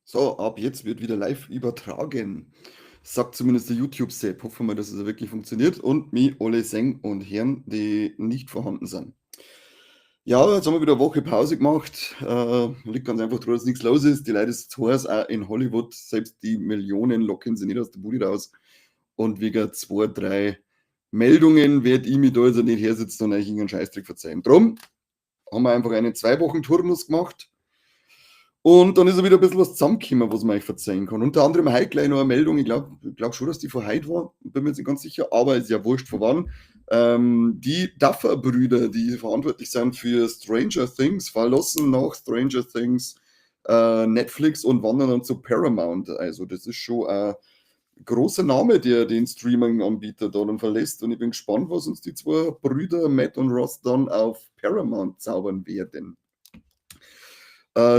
So, ab jetzt wird wieder live übertragen. Sagt zumindest der YouTube-Sepp. Hoffen wir, dass es auch wirklich funktioniert und mich alle sehen und hören, die nicht vorhanden sind. Ja, jetzt haben wir wieder eine Woche Pause gemacht. Liegt ganz einfach daran, dass nichts los ist. Die Leute ist zu Hause, auch in Hollywood. Selbst die Millionen locken sie nicht aus der Bude raus. Und wegen 2, 3 Meldungen werde ich mich da also nicht hersitzen und euch irgendeinen Scheißdreck verzeihen. Drum haben wir einfach einen 2 Wochen Turnus gemacht. Und dann ist ja wieder ein bisschen was zusammengekommen, was man euch verzeihen kann. Unter anderem heute gleich noch eine Meldung. Ich glaub schon, dass die von heute war. Bin mir jetzt nicht ganz sicher, aber ist ja wurscht von wann. Die Duffer-Brüder, die verantwortlich sind für Stranger Things, verlassen nach Stranger Things Netflix und wandern dann zu Paramount. Also, das ist schon ein großer Name, der den Streaming-Anbieter da dann verlässt. Und ich bin gespannt, was uns die zwei Brüder Matt und Ross dann auf Paramount zaubern werden.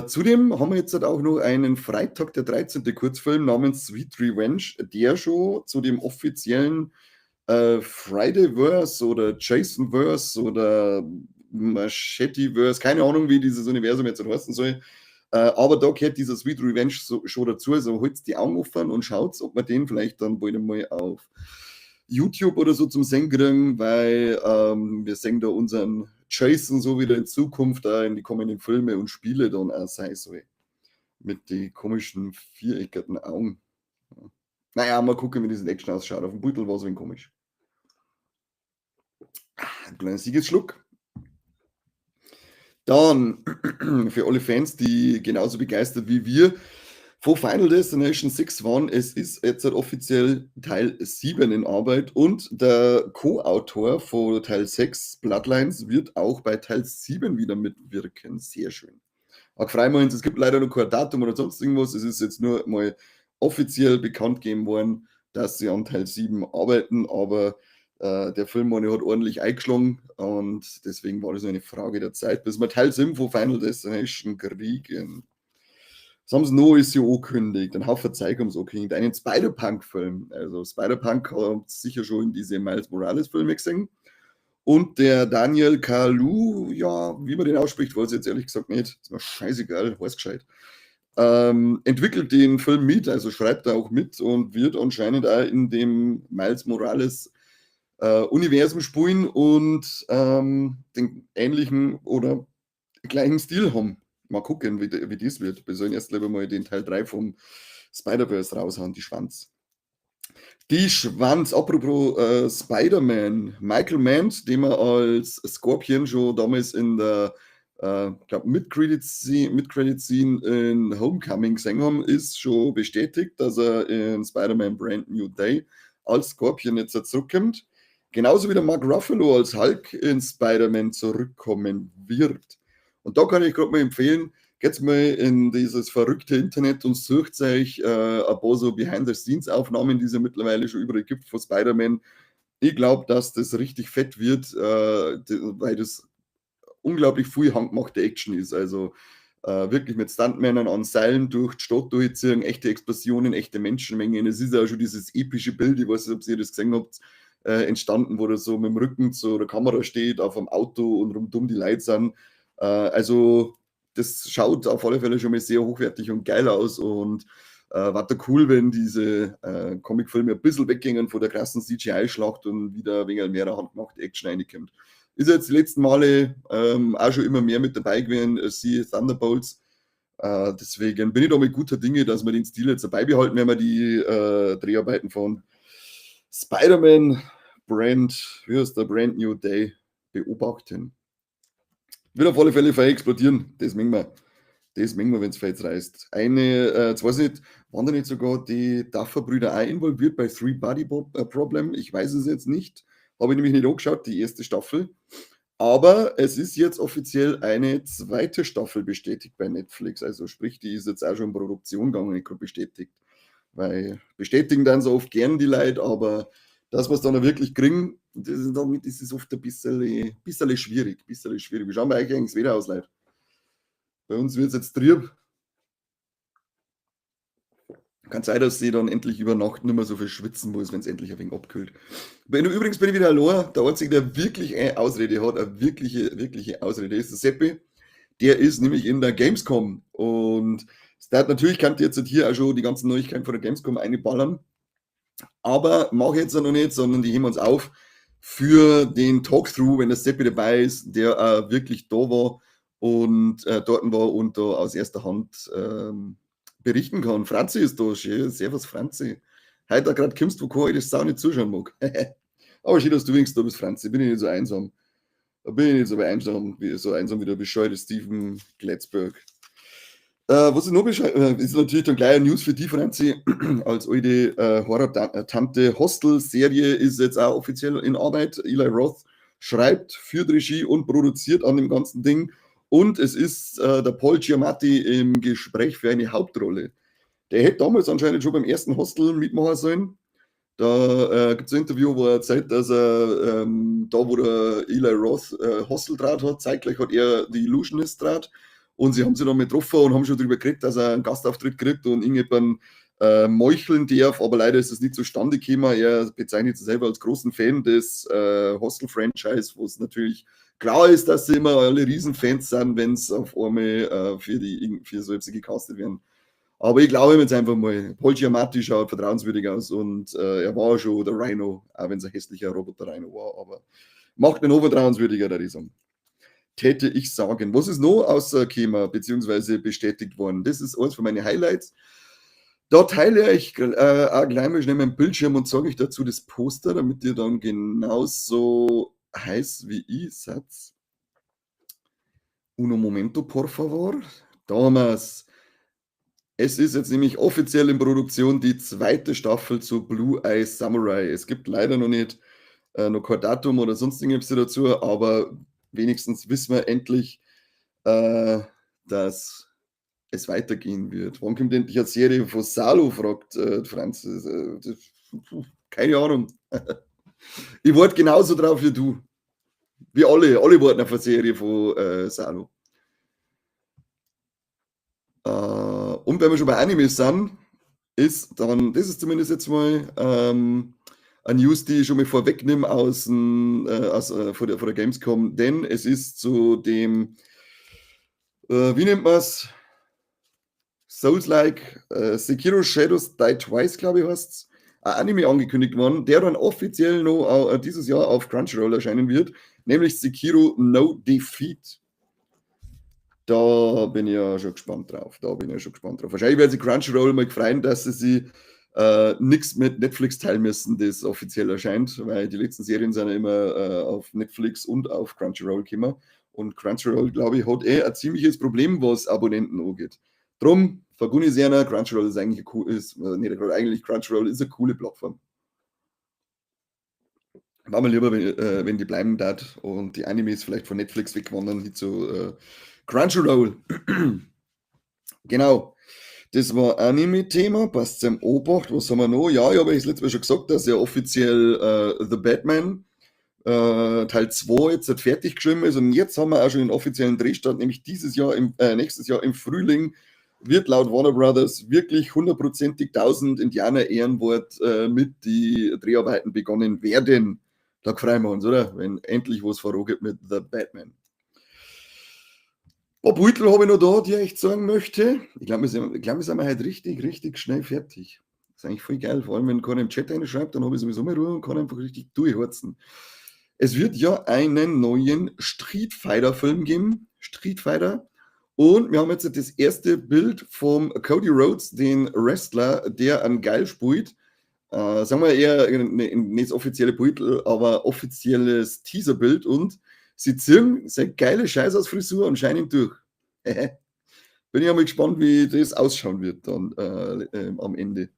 Zudem haben wir jetzt halt auch noch einen Freitag, der 13. Kurzfilm namens Sweet Revenge, der schon zu dem offiziellen Fridayverse oder Jasonverse oder Macheteverse, keine Ahnung, wie dieses Universum jetzt heißen soll. Aber da gehört dieser Sweet Revenge schon dazu. Also holt die Augen offen und schaut, ob wir den vielleicht dann bald einmal auf YouTube oder so zum Sehen kriegen, weil wir sehen da unseren Jason so wieder in Zukunft auch in die kommenden Filme und Spiele dann auch sein soll. Mit den komischen viereckigen Augen. Naja, mal gucken, wie diesen Action ausschaut. Auf dem Beutel war es ein wenig komisch. Ein kleiner Siegesschluck. Dann für alle Fans, die genauso begeistert wie wir von Final Destination 6 waren, es ist jetzt halt offiziell Teil 7 in Arbeit und der Co-Autor von Teil 6, Bloodlines, wird auch bei Teil 7 wieder mitwirken. Sehr schön. Auch freuen wir uns, es gibt leider noch kein Datum oder sonst irgendwas. Es ist jetzt nur mal offiziell bekannt gegeben worden, dass sie an Teil 7 arbeiten, aber der Film hat ordentlich eingeschlagen und deswegen war das nur eine Frage der Zeit, bis wir Teil 7 von Final Destination kriegen. Was haben sie noch? Ist ja angekündigt. Ein Haufen Zeug haben sie angekündigt. Einen Spider-Punk-Film. Also Spider-Punk habt sicher schon in diese Miles Morales-Filme gesehen. Und der Daniel Kalu, ja, wie man den ausspricht, weiß ich jetzt ehrlich gesagt nicht. Ist mir scheißegal, weiß gescheit. Entwickelt den Film mit, also schreibt er auch mit und wird anscheinend auch in dem Miles Morales Universum spielen und den ähnlichen oder gleichen Stil haben. Mal gucken, wie das wird. Wir sollen erst lieber mal den Teil 3 vom Spider-Verse raushauen, die Schwanz. Die Schwanz, apropos Spider-Man, Michael Mann, den man als Scorpion schon damals in der Mid-Credit-Scene in Homecoming gesehen haben, ist schon bestätigt, dass er in Spider-Man Brand New Day als Scorpion jetzt zurückkommt. Genauso wie der Mark Ruffalo als Hulk in Spider-Man zurückkommen wird. Und da kann ich gerade mal empfehlen, geht mal in dieses verrückte Internet und sucht euch ein paar so Behind-the-Scenes-Aufnahmen, die es ja mittlerweile schon überall gibt von Spider-Man. Ich glaube, dass das richtig fett wird, weil das unglaublich viel handgemachte Action ist. Also wirklich mit Stuntmännern an Seilen durch die Stadt durchziehen, echte Explosionen, echte Menschenmengen. Es ist ja schon dieses epische Bild, ich weiß nicht, ob ihr das gesehen habt, entstanden, wo er so mit dem Rücken zu der Kamera steht, auf einem Auto und rundum die Leute sind. Also das schaut auf alle Fälle schon mal sehr hochwertig und geil aus und war da cool, wenn diese Comicfilme ein bisschen weggingen von der krassen CGI-Schlacht und wieder ein wenig mehr handgemachte Action reinkommt. Ist jetzt die letzten Male auch schon immer mehr mit dabei gewesen, siehe Thunderbolts. Deswegen bin ich da mit guter Dinge, dass wir den Stil jetzt dabei behalten, wenn wir die Dreharbeiten von Spider-Man wie heißt der Brand New Day beobachten. Wird auf alle Fälle fei explodieren, das mengen wir. Das mengen wir, wenn es fett reißt. Jetzt weiß ich nicht, waren da nicht sogar die Duffer-Brüder auch involviert bei Three Body Problem? Ich weiß es jetzt nicht. Habe ich nämlich nicht angeschaut, die erste Staffel. Aber es ist jetzt offiziell eine zweite Staffel bestätigt bei Netflix. Also sprich, die ist jetzt auch schon in Produktion gegangen, ich bestätigt. Weil bestätigen dann so oft gern die Leute, aber das, was dann auch wirklich kriegen, damit ist es oft ein bisschen schwierig. Bisschen schwierig. Wie schauen wir eigentlich das Wetter aus, Leute? Bei uns wird es jetzt trüb. Kann sein, dass sie dann endlich über Nacht nicht mehr so viel schwitzen muss, wenn es endlich ein wenig abkühlt. Übrigens bin ich wieder allein. Der Einzige, der wirklich eine Ausrede hat, eine wirkliche Ausrede, ist der Seppi. Der ist nämlich in der Gamescom und Natürlich kann ich jetzt hier auch schon die ganzen Neuigkeiten von der Gamescom einballern, aber mache ich jetzt noch nicht, sondern die heben wir uns auf für den Talkthrough, wenn der Seppi dabei ist, der wirklich da war und dort war und da aus erster Hand berichten kann. Franzi ist da, schön. Servus Franzi. Heute gerade kommst, wo keiner das Sau nicht zuschauen mag. Aber schön, dass du wenigstens da bist, Franzi. Bin ich nicht so einsam. Da bin ich nicht so einsam wie der bescheuerte Steven Glatzberg. Was ist noch ist natürlich dann gleich eine News für die, Franzi, als alte Horror-Tante. Hostel-Serie ist jetzt auch offiziell in Arbeit. Eli Roth schreibt, führt Regie und produziert an dem ganzen Ding. Und es ist der Paul Giamatti im Gespräch für eine Hauptrolle. Der hätte damals anscheinend schon beim ersten Hostel mitmachen sollen. Da gibt es ein Interview, wo er erzählt, dass er da, wo der Eli Roth Hostel-Draht hat, zeitgleich hat er die Illusionist-Draht. Und sie haben sich dann mal getroffen und haben schon darüber geredet, dass er einen Gastauftritt kriegt und irgendjemand meucheln darf, aber leider ist das nicht zustande gekommen. Er bezeichnet sich selber als großen Fan des Hostel-Franchise, wo es natürlich klar ist, dass sie immer alle Riesenfans sind, wenn es auf einmal für so etwas gecastet werden. Aber ich glaube ihm jetzt einfach mal, Paul Giamatti schaut vertrauenswürdig aus und er war schon der Rhino, auch wenn es ein hässlicher Roboter-Rhino war, aber macht ihn noch vertrauenswürdiger, der Riesung. Täte ich sagen. Was ist noch rausgekommen, beziehungsweise bestätigt worden? Das ist eines von meinen Highlights. Da teile ich auch gleich mal schnell meinen Bildschirm und sage ich dazu das Poster, damit ihr dann genauso heiß wie ich seid. Uno momento, por favor. Da haben wir es. Es ist jetzt nämlich offiziell in Produktion die zweite Staffel zu Blue Eye Samurai. Es gibt leider noch nicht noch kein Datum oder sonst irgendwas dazu, aber wenigstens wissen wir endlich, dass es weitergehen wird. Wann kommt endlich eine Serie von Salo, fragt Franz. Keine Ahnung. Ich warte genauso drauf wie du. Wir alle warten auf eine Serie von Salo. Und wenn wir schon bei Animes sind, ist dann, das ist zumindest jetzt mal eine News, die ich schon mal vorwegnehme von der Gamescom, denn es ist zu dem, wie nennt man es? Souls-like, Sekiro Shadows Die Twice, glaube ich, heißt es, ein Anime angekündigt worden, der dann offiziell noch dieses Jahr auf Crunchyroll erscheinen wird, nämlich Sekiro No Defeat. Da bin ich ja schon gespannt drauf. Wahrscheinlich werden sie Crunchyroll mal gefreut, dass sie nichts mit Netflix teilen müssen, das offiziell erscheint, weil die letzten Serien sind ja immer auf Netflix und auf Crunchyroll gekommen. Und Crunchyroll, glaube ich, hat ein ziemliches Problem, was Abonnenten angeht. Drum, vergunni einer, Crunchyroll ist eigentlich Crunchyroll ist eine coole Plattform. War mir lieber, wenn die bleiben dort und die Animes vielleicht von Netflix wegwandern, nicht zu Crunchyroll. Genau. Das war Anime-Thema, passt zum Obacht. Was haben wir noch? Ja, ich habe das letzte Mal schon gesagt, dass ja offiziell The Batman Teil 2 jetzt fertig geschrieben ist und jetzt haben wir auch schon den offiziellen Drehstart, nämlich nächstes Jahr im Frühling wird laut Warner Brothers wirklich 100%ig 1000 Indianer Ehrenwort mit die Dreharbeiten begonnen werden. Da freuen wir uns, oder? Wenn endlich was vorangeht mit The Batman. Ein paar Beutel habe ich noch da, die ich echt sagen möchte. Ich glaube, wir sind heute richtig schnell fertig. Das ist eigentlich voll geil, vor allem wenn keiner im Chat reinschreibt, dann habe ich sowieso mal Ruhe und kann einfach richtig durchhorzen. Es wird ja einen neuen Street Fighter-Film geben. Street Fighter. Und wir haben jetzt das erste Bild vom Cody Rhodes, den Wrestler, der an geil spielt. Sagen wir eher nicht das offizielle Beutel, aber offizielles Teaserbild und sie ziehen seine geile Scheiß aus Frisur anscheinend durch. Bin ich mal gespannt, wie das ausschauen wird dann am Ende.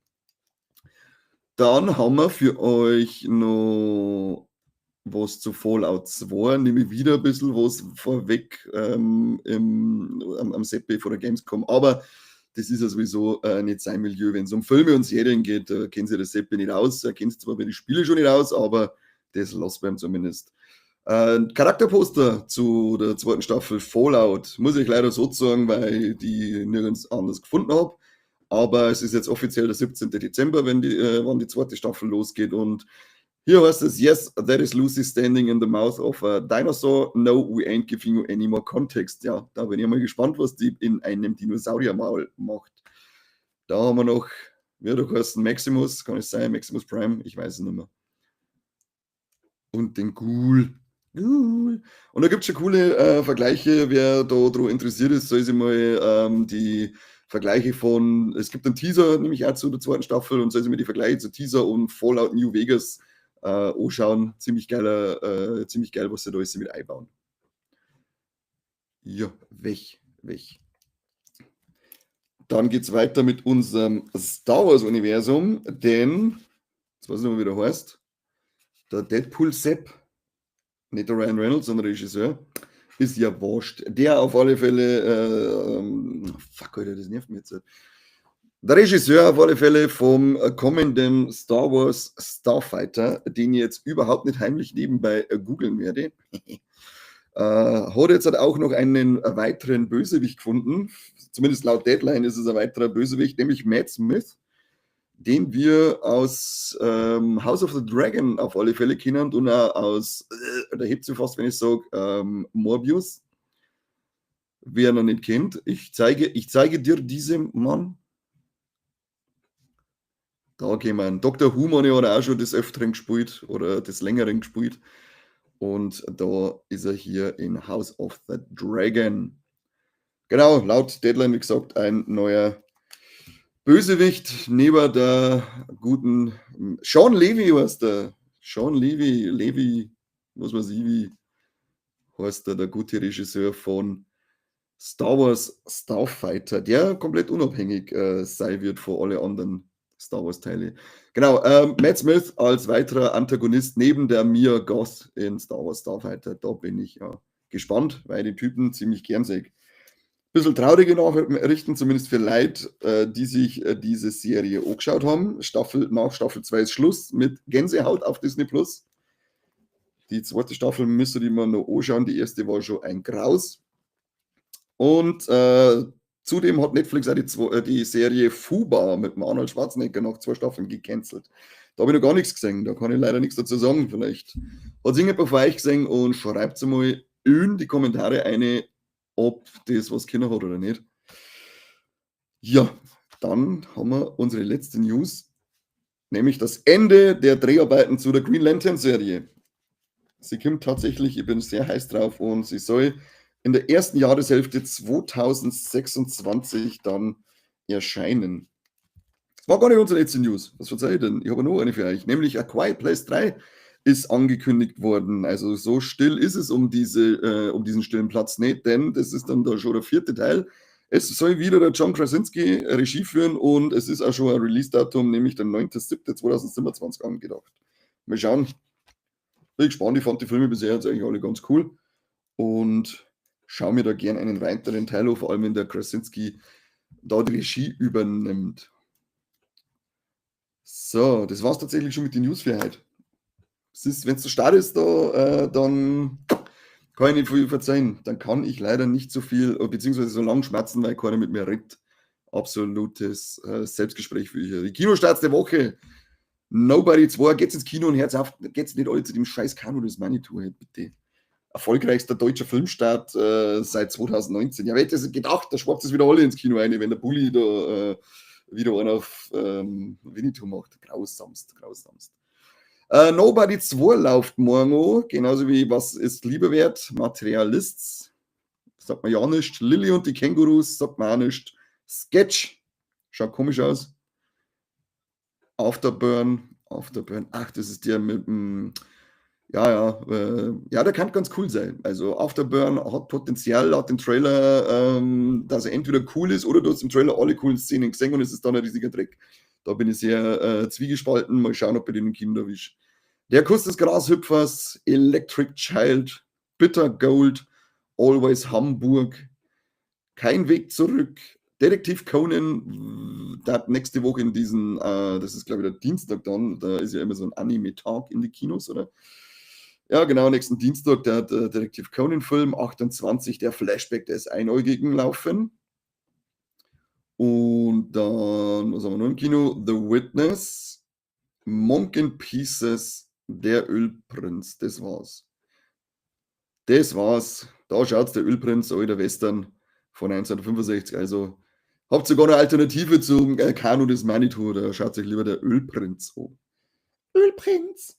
Dann haben wir für euch noch was zu Fallout 2, nämlich wieder ein bisschen was vorweg am Seppi vor der Gamescom, aber das ist ja sowieso nicht sein Milieu. Wenn es um Filme und Serien geht, kennen sie das Seppi nicht aus. Er kennt zwar bei den Spielen schon nicht aus, aber das lassen wir ihm zumindest. Charakterposter zu der zweiten Staffel Fallout muss ich leider so sagen, weil ich die nirgends anders gefunden habe. Aber es ist jetzt offiziell der 17. Dezember, wann die zweite Staffel losgeht und Hier heißt es, yes, that is Lucy standing in the mouth of a dinosaur. No, we ain't giving you any more context. Ja, da bin ich mal gespannt, was die in einem Dinosauriermaul macht. Da haben wir noch, wie hat er geheißen, Maximus, kann es sein, Maximus Prime, ich weiß es nicht mehr. Und den Ghoul. Ghoul. Und da gibt es schon coole Vergleiche. Wer da daran interessiert ist, soll sich mal die Vergleiche von, es gibt einen Teaser, nämlich auch zu der zweiten Staffel, und soll sich mal die Vergleiche zu Teaser und Fallout New Vegas anschauen. Ziemlich geil, was sie da alles mit einbauen. Ja, weg. Dann geht es weiter mit unserem Star Wars-Universum, denn, jetzt weiß ich nicht mehr, wie der heißt, der Deadpool Sepp, nicht der Ryan Reynolds, sondern der Regisseur, ist ja wurscht. Der auf alle Fälle, fuck, Alter, das nervt mich jetzt. Der Regisseur auf alle Fälle vom kommenden Star Wars Starfighter, den ich jetzt überhaupt nicht heimlich nebenbei googeln werde, hat jetzt halt auch noch einen weiteren Bösewicht gefunden. Zumindest laut Deadline ist es ein weiterer Bösewicht, nämlich Matt Smith, den wir aus House of the Dragon auf alle Fälle kennen und auch aus, da hebt sie fast, wenn ich sage, Morbius. Wer noch nicht kennt, ich zeige dir diesen Mann. Da gehen wir. Dr. Who hat auch schon des Öfteren gespielt oder des Längeren gespielt. Und da ist er hier in House of the Dragon. Genau, laut Deadline, wie gesagt, ein neuer Bösewicht neben der guten Sean Levy heißt der. Sean Levy, was weiß ich, wie heißt der gute Regisseur von Star Wars Starfighter, der komplett unabhängig sein wird von allen anderen Star Wars Teile. Genau, Matt Smith als weiterer Antagonist neben der Mia Goth in Star Wars Starfighter. Da bin ich ja gespannt, weil die Typen ziemlich gern sehe. Bisschen traurige Nachrichten, zumindest für Leute, die sich diese Serie angeschaut haben. Nach Staffel 2 ist Schluss mit Gänsehaut auf Disney Plus. Die zweite Staffel müsste die mal noch anschauen. Die erste war schon ein Graus. Und zudem hat Netflix auch die Serie Fuba mit dem Arnold Schwarzenegger nach 2 Staffeln gecancelt. Da habe ich noch gar nichts gesehen. Da kann ich leider nichts dazu sagen. Vielleicht hat es irgendjemand von euch gesehen und schreibt es mal in die Kommentare eine, ob das was Kinder hat oder nicht. Ja, dann haben wir unsere letzte News, nämlich das Ende der Dreharbeiten zu der Green Lantern Serie. Sie kommt tatsächlich, ich bin sehr heiß drauf, und sie soll in der ersten Jahreshälfte 2026 dann erscheinen. Das war gar nicht unsere letzte News. Was erzähle ich denn? Ich habe noch eine für euch, nämlich A Quiet Place 3 ist angekündigt worden. Also so still ist es um diesen stillen Platz nicht, denn das ist dann da schon der 4. Teil. Es soll wieder der John Krasinski Regie führen und es ist auch schon ein Release-Datum, nämlich der 9.7.2027 angedacht. Mal schauen. Bin gespannt, ich fand die Filme bisher jetzt eigentlich alle ganz cool und schaue mir da gern einen weiteren Teil auf, vor allem wenn der Krasinski da die Regie übernimmt. So, das war's tatsächlich schon mit den News für heute. Wenn es so stark ist, dann kann ich nicht viel verzeihen. Dann kann ich leider nicht so viel, beziehungsweise so lang schmerzen, weil keiner mit mir redet. Absolutes Selbstgespräch für ich. Die Kinostarts der Woche. Nobody 2, geht's ins Kino und Herz auf, geht's nicht alle zu dem scheiß Kano, das Manitou, halt, bitte. Erfolgreichster deutscher Filmstart seit 2019. Ja, wer hätte es gedacht, da schwappt es wieder alle ins Kino rein, wenn der Bulli da wieder einen auf Winnetou macht. Grausamst. Nobody 2 läuft morgen an, genauso wie Was ist Liebe wert? Materialists, sagt man ja nicht. Lilly und die Kängurus, sagt man auch nicht. Sketch, schaut komisch aus. Afterburn, ach, das ist der mit dem, ja, der kann ganz cool sein. Also Afterburn hat Potenzial laut dem Trailer, dass er entweder cool ist oder du hast im Trailer alle coolen Szenen gesehen und es ist dann ein riesiger Dreck. Da bin ich sehr zwiegespalten. Mal schauen, ob ich den im Kino erwische. Der Kuss des Grashüpfers, Electric Child, Bitter Gold, Always Hamburg, Kein Weg zurück, Detektiv Conan, der hat nächste Woche in diesen, das ist glaube ich der Dienstag dann, da ist ja immer so ein Anime-Tag in die Kinos, oder? Ja, genau, nächsten Dienstag der Detektiv Conan-Film, 28, der Flashback des Einäugigen laufen. Und dann, was haben wir noch im Kino? The Witness, Monk in Pieces, Der Ölprinz, das war's. Das war's. Da schaut's, der Ölprinz, alter Western von 1965. Also, habt sogar eine Alternative zum, Kanu des Manitou, da schaut euch lieber der Ölprinz an. Ölprinz.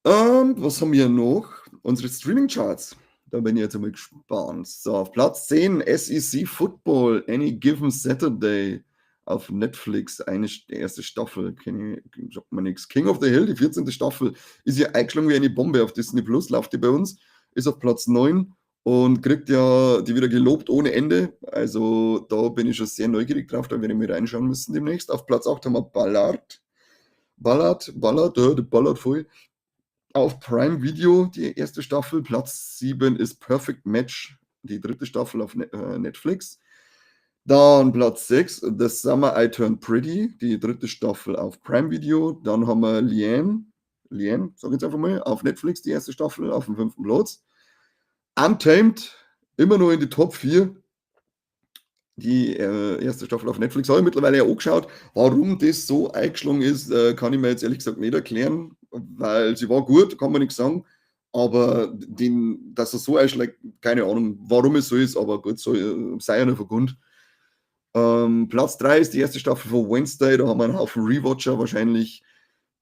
Was haben wir noch? Unsere Streaming-Charts. Da bin ich jetzt einmal gespannt. So, auf Platz 10 SEC Football, Any Given Saturday auf Netflix, die erste Staffel, sagt mir nichts. King of the Hill, die 14. Staffel, ist ja eingeschlagen wie eine Bombe auf Disney Plus, läuft die bei uns, ist auf Platz 9 und kriegt ja die wieder gelobt ohne Ende. Also da bin ich schon sehr neugierig drauf, da werde ich mal reinschauen müssen demnächst. Auf Platz 8 haben wir Ballard voll. Auf Prime Video die erste Staffel. Platz 7 ist Perfect Match, die dritte Staffel auf Netflix. Dann Platz 6, The Summer I Turned Pretty, die dritte Staffel auf Prime Video. Dann haben wir Liane, sag ich jetzt einfach mal, auf Netflix die erste Staffel auf dem 5. Platz. Untamed, immer nur in die Top 4. Die erste Staffel auf Netflix habe ich mittlerweile ja angeschaut. Warum das so eingeschlagen ist, kann ich mir jetzt ehrlich gesagt nicht erklären, weil sie war gut, kann man nichts sagen. Aber dass er so einschlägt, keine Ahnung, warum es so ist, aber gut, sei ja nicht vergund. Platz 3 ist die erste Staffel von Wednesday, da haben wir einen Haufen Rewatcher wahrscheinlich.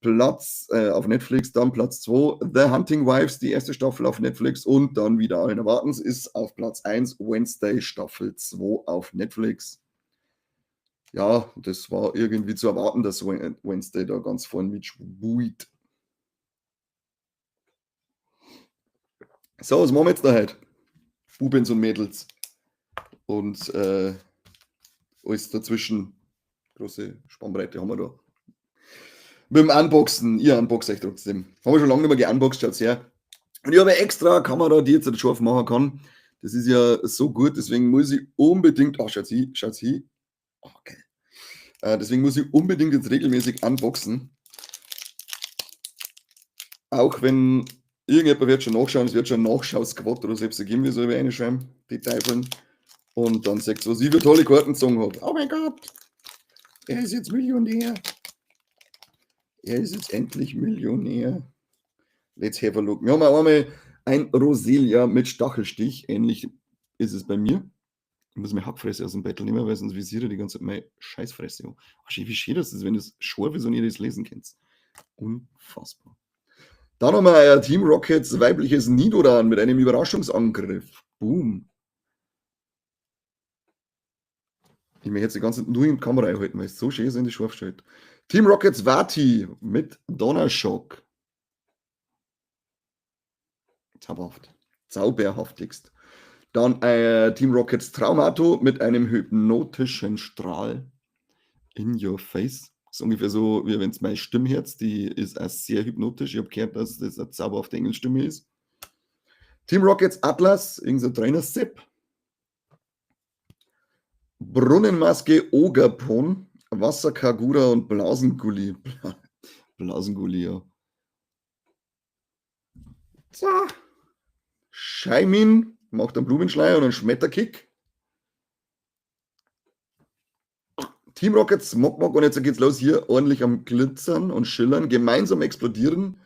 Platz auf Netflix, dann Platz 2, The Hunting Wives, die erste Staffel auf Netflix und dann wieder allen Erwartens ist auf Platz 1 Wednesday Staffel 2 auf Netflix. Ja, das war irgendwie zu erwarten, dass Wednesday da ganz vorne mitspielt. So, was machen wir jetzt da heute? Bubens und Mädels. Und alles dazwischen. Große Spannbreite haben wir da. Mit dem Unboxen, ihr unboxt euch trotzdem. Haben wir schon lange nicht mehr geunboxt, schaut's her. Und ich habe eine extra Kamera, die jetzt scharf machen kann. Das ist ja so gut, deswegen muss ich unbedingt, schaut's hin. Oh, geil. Deswegen muss ich unbedingt jetzt regelmäßig unboxen. Auch wenn irgendjemand wird schon nachschauen, es wird schon ein Nachschau-Squad oder selbst geben, wie soll ich reinschreiben, die Teufeln. Und dann sagt was ich für tolle Karten gezogen habe. Oh mein Gott, er ist jetzt Millionär. Er ist jetzt endlich Millionär. Let's have a look. Wir haben einmal ein Roselia mit Stachelstich. Ähnlich ist es bei mir. Ich muss meine Hackfresse aus dem Bettel nehmen, weil sonst visiere die ganze Zeit meine Scheißfresse an. Wie schön das ist, wenn das scharf ist und ihr das lesen könnt. Unfassbar. Dann haben wir ein Team Rockets weibliches Nidoran mit einem Überraschungsangriff. Boom. Ich möchte jetzt die ganze Zeit nur in die Kamera einhalten, weil es so schön ist, wenn die scharf steht. Team Rockets Vati mit Donnerschock. Zauberhaftigst. Dann Team Rockets Traumato mit einem hypnotischen Strahl in your face. Das ist ungefähr so, wie wenn es meine Stimmherz, die ist auch sehr hypnotisch. Ich habe gehört, dass das eine zauberhafte Engelstimme ist. Team Rockets Atlas, irgendein Trainer Sepp. Brunnenmaske Ogerpon, Wasserkagura und Blasengulli. Blasengulli, ja. So. Scheimin macht einen Blumenschleier und einen Schmetterkick. Team Rockets Smogmog und jetzt geht's los hier ordentlich am Glitzern und Schillern, gemeinsam explodieren.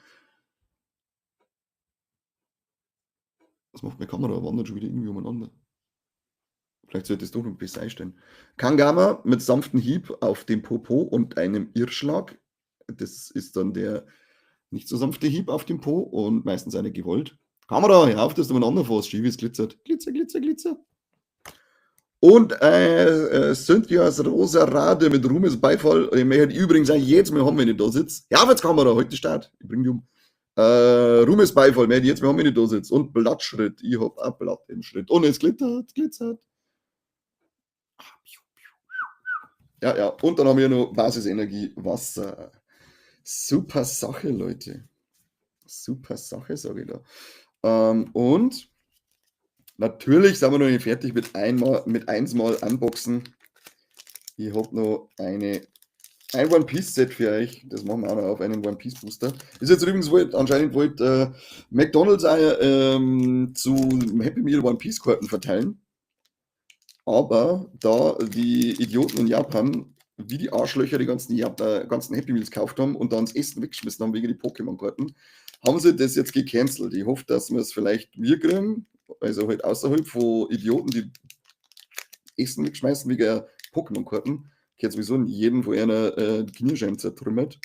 Was macht meine Kamera? Wandert schon wieder irgendwie umeinander. Vielleicht sollte es doch noch besser einstellen. Kangama mit sanftem Hieb auf dem Popo und einem Irrschlag. Das ist dann der nicht so sanfte Hieb auf dem Po und meistens eine gewollt. Kamera, hör auf, dass du umeinander fährst. Schau, wie es glitzert. Glitzer, glitzer, glitzer. Und Cynthias Rosa Rade mit Ruhmes Beifall. Ich möchte übrigens eigentlich jetzt mal haben, wenn ich da sitze. Ja, jetzt Kamera, heute Start. Ich bring die um. Ruhmes Beifall, möchte ich jetzt mal haben, wenn ich da sitze. Und Blattschritt. Ich hab ein Blatt im Schritt. Und es glitzert, glitzert. Ja, ja. Und dann haben wir noch Basisenergie, Wasser. Super Sache, Leute. Super Sache, sage ich da. Und natürlich sind wir noch nicht fertig mit eins mal Unboxen. Ich habe noch ein One Piece Set für euch. Das machen wir auch noch auf einen One Piece Booster. Ist jetzt übrigens anscheinend McDonald's zu Happy Meal One Piece Karten verteilen. Aber da die Idioten in Japan wie die Arschlöcher die ganzen Happy Meals gekauft haben und dann das Essen weggeschmissen haben wegen die Pokémon-Karten, haben sie das jetzt gecancelt. Ich hoffe, dass wir es vielleicht wir kriegen, also halt außerhalb von Idioten, die Essen wegschmeißen wegen Pokémon-Karten. Ich hätte sowieso jeden von einer Knierscheiben zertrümmert.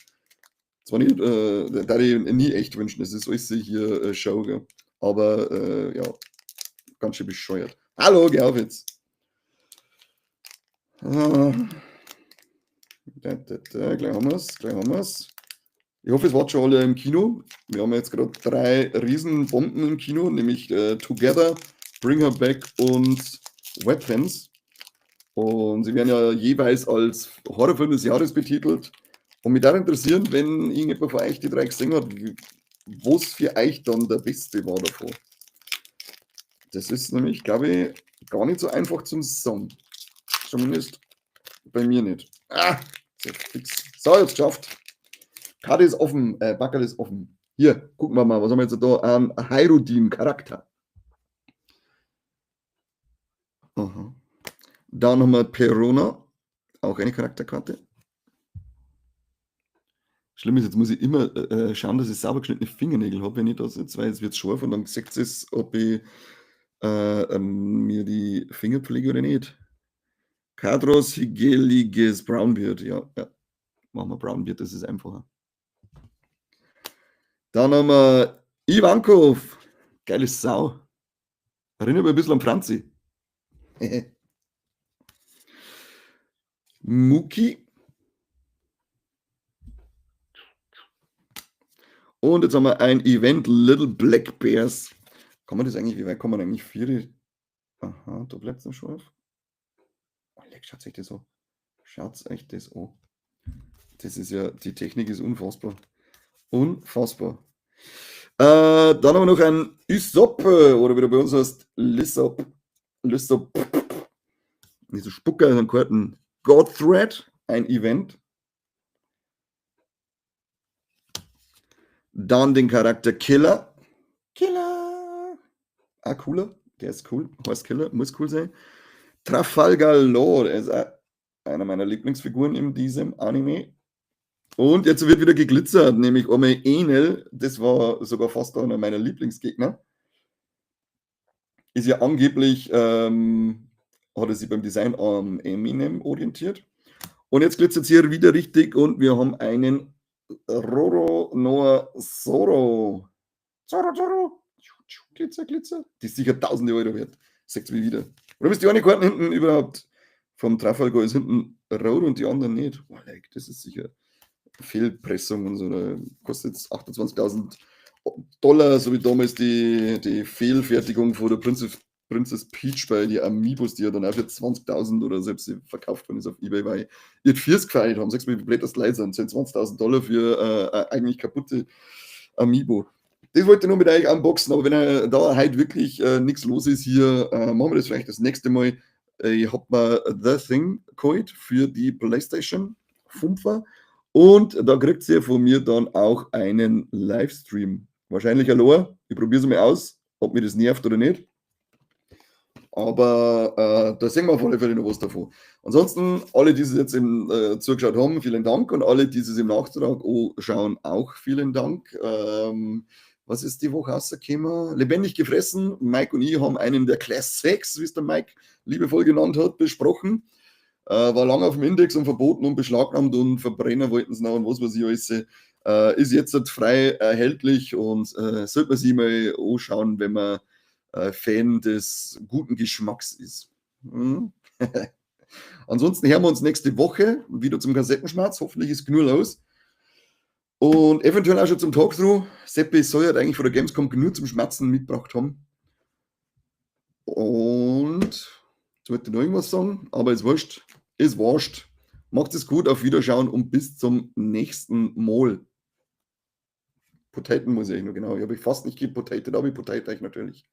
Zwar nicht, da ich nie echt wünschen, das ist alles hier Show, gell? Aber ja, ganz schön bescheuert. Hallo, geh auf jetzt. Gleich haben wir es. Ich hoffe, es war schon alle im Kino. Wir haben jetzt gerade 3 Riesenbomben im Kino, nämlich Together, Bring Her Back und Weapons. Und sie werden ja jeweils als Horrorfilm des Jahres betitelt. Und mich darf interessieren, wenn irgendjemand von euch die 3 gesehen hat, was für euch dann der beste war davon. Das ist nämlich, glaube ich, gar nicht so einfach zum sagen. Zumindest bei mir nicht. Fix. So, jetzt geschafft. Karte ist offen, Backerl ist offen. Hier, gucken wir mal, was haben wir jetzt da? Hyrule-Charakter. Aha. Dann haben wir Perona, auch eine Charakterkarte. Schlimm ist, jetzt muss ich immer schauen, dass ich sauber geschnittene Fingernägel habe, wenn ich das jetzt, weil jetzt wird es scharf und dann sagt es, ob ich mir die Finger pflege oder nicht. Kadros Higeliges Brownbeard, ja. Machen wir Brownbeard, das ist einfacher. Dann haben wir Ivankov, geile Sau. Erinnert mich ein bisschen an Franzi. Muki. Und jetzt haben wir ein Event Little Black Bears. Kann man das eigentlich, wie weit kann man eigentlich 4? Aha, da bleibt es noch scharf. Oh, leck, schaut euch das an. Schaut euch das an. Das ist ja, die Technik ist unfassbar. Unfassbar. Dann haben wir noch ein Ysop, oder wie der bei uns heißt, Lysop. Nicht so Spucker, sondern Karten. God Thread, ein Event. Dann den Charakter Killer. Killer. Cooler. Der ist cool. Heißt Killer, muss cool sein. Trafalgar Law, der ist einer meiner Lieblingsfiguren in diesem Anime. Und jetzt wird wieder geglitzert, nämlich einmal Enel, das war sogar fast einer meiner Lieblingsgegner. Ist ja angeblich, hat er sich beim Design an Eminem orientiert. Und jetzt glitzert es hier wieder richtig und wir haben einen Roro Noah Zoro. Zoro. Glitzer. Die ist sicher tausende Euro wert. Seht ihr wieder. Oder ist die eine Karten hinten überhaupt? Vom Trafalgar ist hinten rot und die anderen nicht. Oh, like, das ist sicher Fehlpressung und so. Da kostet jetzt 28.000 $, so wie damals die Fehlfertigung von der Princess Peach bei die Amiibos, die ja dann auch für 20.000 oder selbst verkauft worden ist auf eBay, weil ihr Viers gefeiert haben. Sagst du mir, wie blöd das leid sind. 20.000 $ für eigentlich kaputte Amiibo. Das wollte ich nur mit euch unboxen, aber wenn da halt wirklich nichts los ist hier, machen wir das vielleicht das nächste Mal. Ich habe mir The Thing geholt für die PlayStation 5 und da kriegt ihr von mir dann auch einen Livestream. Wahrscheinlich allein. Ich probiere es mal aus, ob mir das nervt oder nicht. Aber da sehen wir auf alle Fälle noch was davon. Ansonsten, alle, die es jetzt zugeschaut haben, vielen Dank. Und alle, die es im Nachtrag schauen, auch vielen Dank. Was ist die Woche rausgekommen? Lebendig gefressen. Mike und ich haben einen der Classics, wie es der Mike liebevoll genannt hat, besprochen. War lange auf dem Index und verboten und beschlagnahmt und verbrennen wollten sie noch und was weiß ich alles. Ist jetzt halt frei erhältlich und sollte man sich mal anschauen, wenn man Fan des guten Geschmacks ist. Ansonsten hören wir uns nächste Woche wieder zum Kassettenschmerz. Hoffentlich ist genug los. Und eventuell auch schon zum Talkthrough. Seppi soll halt eigentlich von der Gamescom genug zum Schmerzen mitgebracht haben. Und jetzt wollte ich noch irgendwas sagen, aber ist wurscht. Ist wurscht. Macht es gut, auf Wiederschauen und bis zum nächsten Mal. Potaten muss ich noch, genau. Ich habe fast nicht gepotatet, aber ich potate euch natürlich.